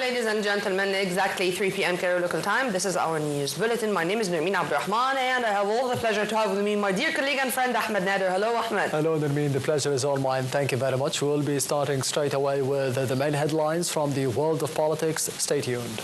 ladies and gentlemen, exactly 3 p.m. Cairo local time. This is our news bulletin. My name is Nermeen Abdurrahman, and I have all the pleasure to have with me my dear colleague and friend Ahmed Nader. Hello, Ahmed. Hello, Nermeen. The pleasure is all mine. Thank you very much. We'll be starting straight away with the main headlines from the world of politics. Stay tuned.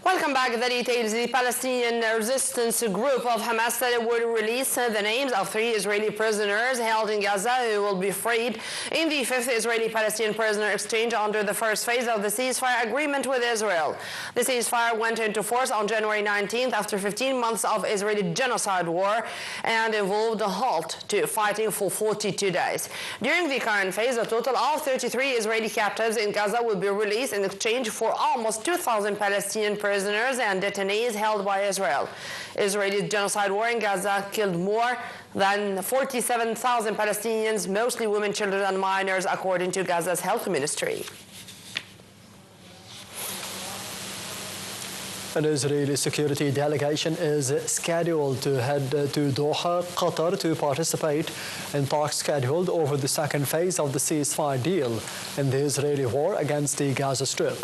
Welcome back. The details. The Palestinian resistance group of Hamas said it would release the names of 3 Israeli prisoners held in Gaza who will be freed in the 5th Israeli-Palestinian prisoner exchange under the first phase of the ceasefire agreement with Israel. The ceasefire went into force on January 19th after 15 months of Israeli genocide war and involved a halt to fighting for 42 days. During the current phase, a total of 33 Israeli captives in Gaza will be released in exchange for almost 2,000 Palestinian prisoners and detainees held by Israel. Israel's genocide war in Gaza killed more than 47,000 Palestinians, mostly women, children, and minors, according to Gaza's health ministry. An Israeli security delegation is scheduled to head to Doha, Qatar, to participate in talks scheduled over the second phase of the ceasefire deal in the Israeli war against the Gaza Strip.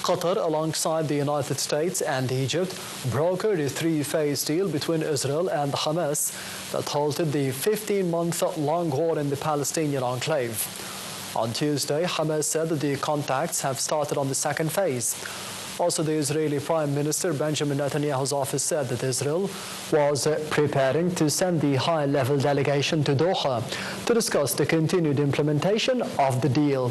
Qatar, alongside the United States and Egypt, brokered a 3-phase deal between Israel and Hamas that halted the 15-month-long war in the Palestinian enclave. On Tuesday, Hamas said that the contacts have started on the second phase. Also, the Israeli Prime Minister Benjamin Netanyahu's office said that Israel was preparing to send the high-level delegation to Doha to discuss the continued implementation of the deal.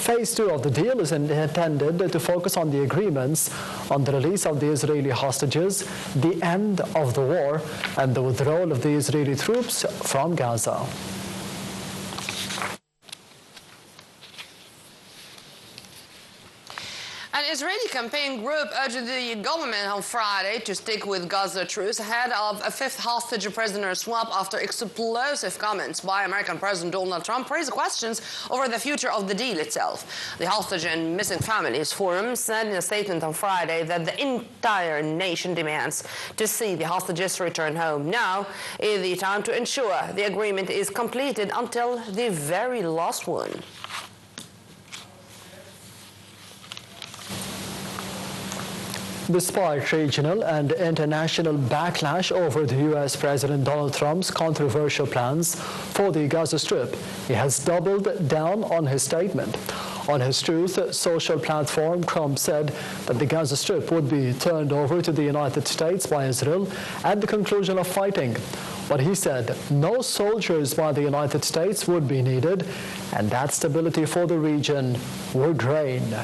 Phase 2 of the deal is intended to focus on the agreements on the release of the Israeli hostages, the end of the war, and the withdrawal of the Israeli troops from Gaza. An Israeli campaign group urged the government on Friday to stick with Gaza truce ahead of a 5th hostage prisoner swap after explosive comments by American President Donald Trump raised questions over the future of the deal itself. The Hostage and Missing Families Forum said in a statement on Friday that the entire nation demands to see the hostages return home. Now is the time to ensure the agreement is completed until the very last one. Despite regional and international backlash over the U.S. President Donald Trump's controversial plans for the Gaza Strip, he has doubled down on his statement. On his Truth social platform, Trump said that the Gaza Strip would be turned over to the United States by Israel at the conclusion of fighting. But he said no soldiers by the United States would be needed, and that stability for the region would reign.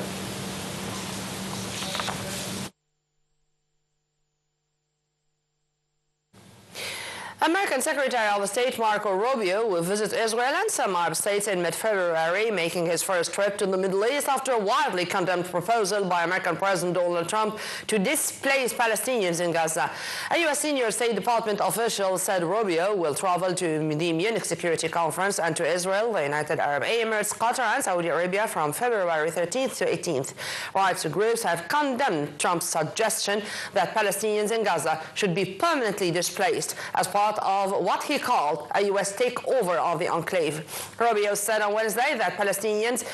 American Secretary of State Marco Rubio will visit Israel and some Arab states in mid-February, making his first trip to the Middle East after a widely condemned proposal by American President Donald Trump to displace Palestinians in Gaza. A U.S. senior State Department official said Rubio will travel to the Munich Security Conference and to Israel, the United Arab Emirates, Qatar, and Saudi Arabia from February 13th to 18th. Rights groups have condemned Trump's suggestion that Palestinians in Gaza should be permanently displaced as part of what he called a U.S. takeover of the enclave. Rubio said on Wednesday that Palestinians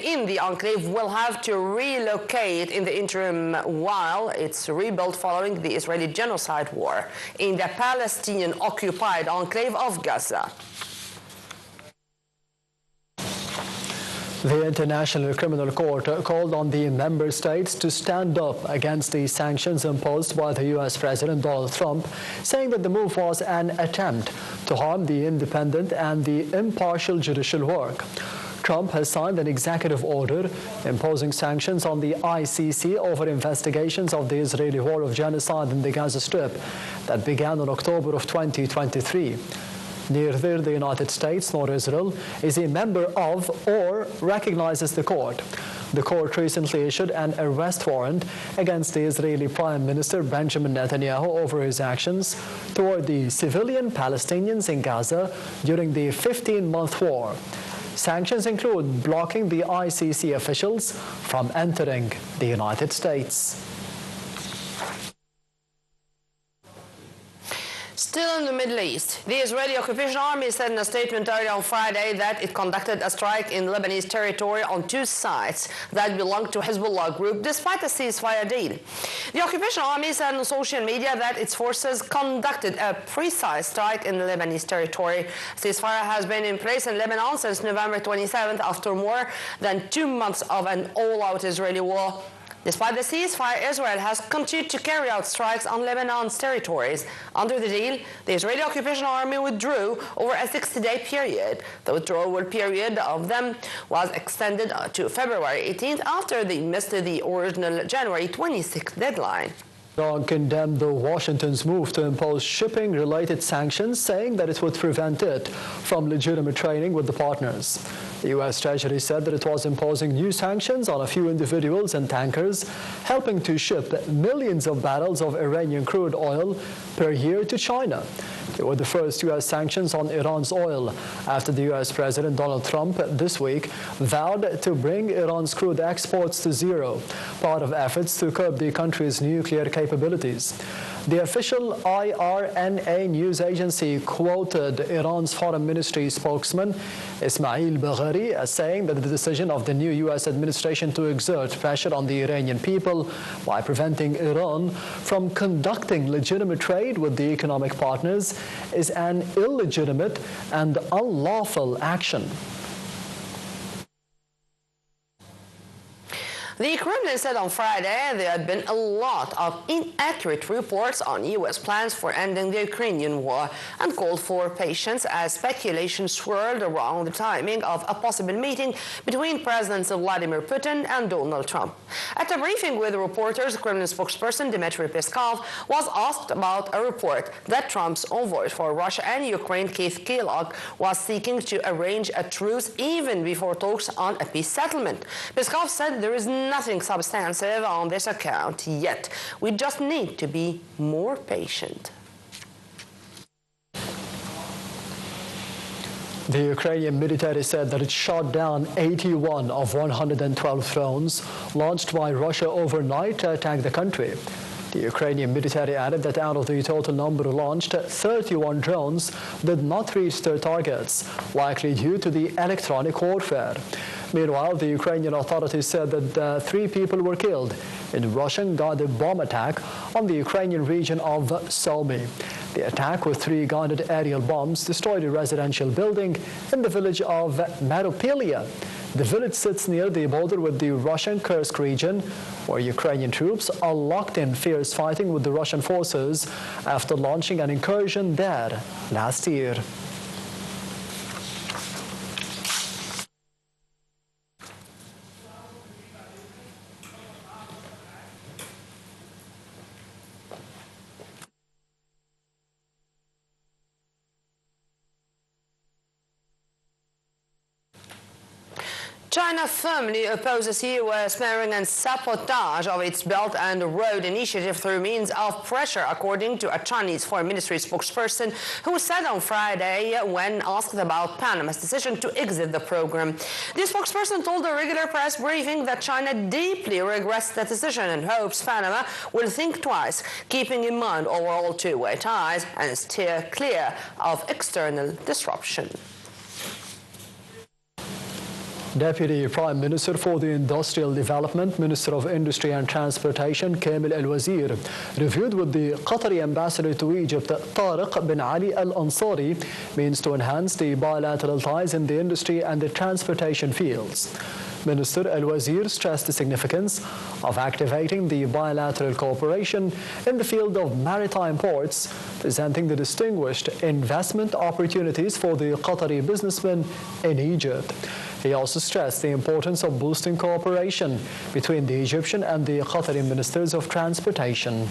in the enclave will have to relocate in the interim while it's rebuilt following the Israeli genocide war in the Palestinian-occupied enclave of Gaza. The International Criminal Court called on the member states to stand up against the sanctions imposed by the U.S. President Donald Trump, saying that the move was an attempt to harm the independent and the impartial judicial work. Trump has signed an executive order imposing sanctions on the ICC over investigations of the Israeli war of genocide in the Gaza Strip that began in October of 2023. Neither the United States nor Israel is a member of or recognizes the court. The court recently issued an arrest warrant against the Israeli Prime Minister Benjamin Netanyahu over his actions toward the civilian Palestinians in Gaza during the 15-month war. Sanctions include blocking the ICC officials from entering the United States. Still in the Middle East, the Israeli occupation army said in a statement early on Friday that it conducted a strike in Lebanese territory on 2 sites that belong to Hezbollah group despite a ceasefire deal. The occupation army said on social media that its forces conducted a precise strike in Lebanese territory. Ceasefire has been in place in Lebanon since November 27th after more than 2 months of an all-out Israeli war. Despite the ceasefire, Israel has continued to carry out strikes on Lebanon's territories. Under the deal, the Israeli occupation army withdrew over a 60-day period. The withdrawal period of them was extended to February 18th after they missed the original January 26th deadline. Iran condemned the Washington's move to impose shipping-related sanctions, saying that it would prevent it from legitimate trading with the partners. The U.S. Treasury said that it was imposing new sanctions on a few individuals and tankers, helping to ship millions of barrels of Iranian crude oil per year to China. They were the first U.S. sanctions on Iran's oil after the U.S. President Donald Trump this week vowed to bring Iran's crude exports to zero, part of efforts to curb the country's nuclear capabilities. The official IRNA news agency quoted Iran's foreign ministry spokesman Ismail Bagheri as saying that the decision of the new U.S. administration to exert pressure on the Iranian people by preventing Iran from conducting legitimate trade with the economic partners is an illegitimate and unlawful action. The Kremlin said on Friday there had been a lot of inaccurate reports on U.S. plans for ending the Ukrainian war and called for patience as speculation swirled around the timing of a possible meeting between Presidents Vladimir Putin and Donald Trump. At a briefing with reporters, Kremlin spokesperson Dmitry Peskov was asked about a report that Trump's envoy for Russia and Ukraine, Keith Kellogg, was seeking to arrange a truce even before talks on a peace settlement. Peskov said there is nothing substantive on this account yet. We just need to be more patient. The Ukrainian military said that it shot down 81 of 112 drones launched by Russia overnight to attack the country. The Ukrainian military added that out of the total number launched, 31 drones did not reach their targets, likely due to the electronic warfare. Meanwhile, the Ukrainian authorities said that 3 people were killed in a Russian guided bomb attack on the Ukrainian region of Sumy. The attack with 3 guided aerial bombs destroyed a residential building in the village of Mariupolia. The village sits near the border with the Russian Kursk region, where Ukrainian troops are locked in fierce fighting with the Russian forces after launching an incursion there last year. China firmly opposes U.S. smearing and sabotage of its Belt and Road Initiative through means of pressure, according to a Chinese Foreign Ministry spokesperson who said on Friday when asked about Panama's decision to exit the program. The spokesperson told a regular press briefing that China deeply regrets the decision and hopes Panama will think twice, keeping in mind overall two-way ties and steer clear of external disruption. Deputy Prime Minister for the Industrial Development, Minister of Industry and Transportation, Kamil Al-Wazir, reviewed with the Qatari ambassador to Egypt, Tariq bin Ali Al-Ansari, means to enhance the bilateral ties in the industry and the transportation fields. Minister Al-Wazir stressed the significance of activating the bilateral cooperation in the field of maritime ports, presenting the distinguished investment opportunities for the Qatari businessmen in Egypt. He also stressed the importance of boosting cooperation between the Egyptian and the Qatari ministers of transportation.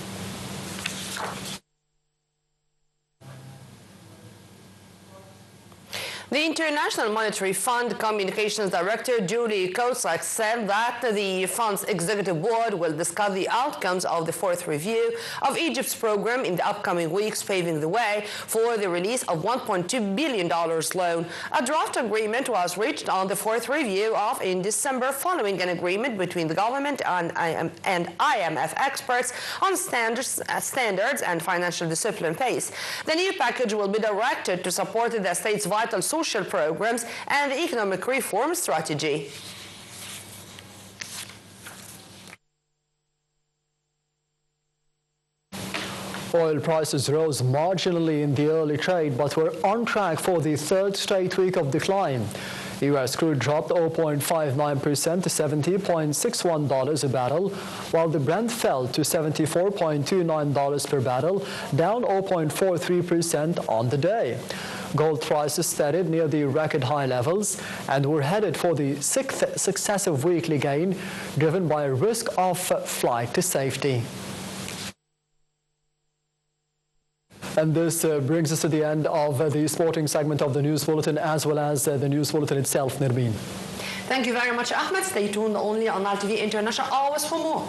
The International Monetary Fund Communications Director Julie Kozak said that the fund's executive board will discuss the outcomes of the fourth review of Egypt's program in the upcoming weeks, paving the way for the release of $1.2 billion loan. A draft agreement was reached on the fourth review in December following an agreement between the government and IMF experts on standards and financial discipline pace. The new package will be directed to support the state's vital social programs and the economic reform strategy. Oil prices rose marginally in the early trade, but were on track for the third straight week of decline. U.S. crude dropped 0.59% to $70.61 a barrel, while the Brent fell to $74.29 per barrel, down 0.43% on the day. Gold prices steadied near the record high levels and were headed for the sixth successive weekly gain, driven by a risk of flight to safety. And this brings us to the end of the sporting segment of the News Bulletin, as well as the News Bulletin itself, Nirbeen. Thank you very much, Ahmed. Stay tuned only on LTV International, always for more.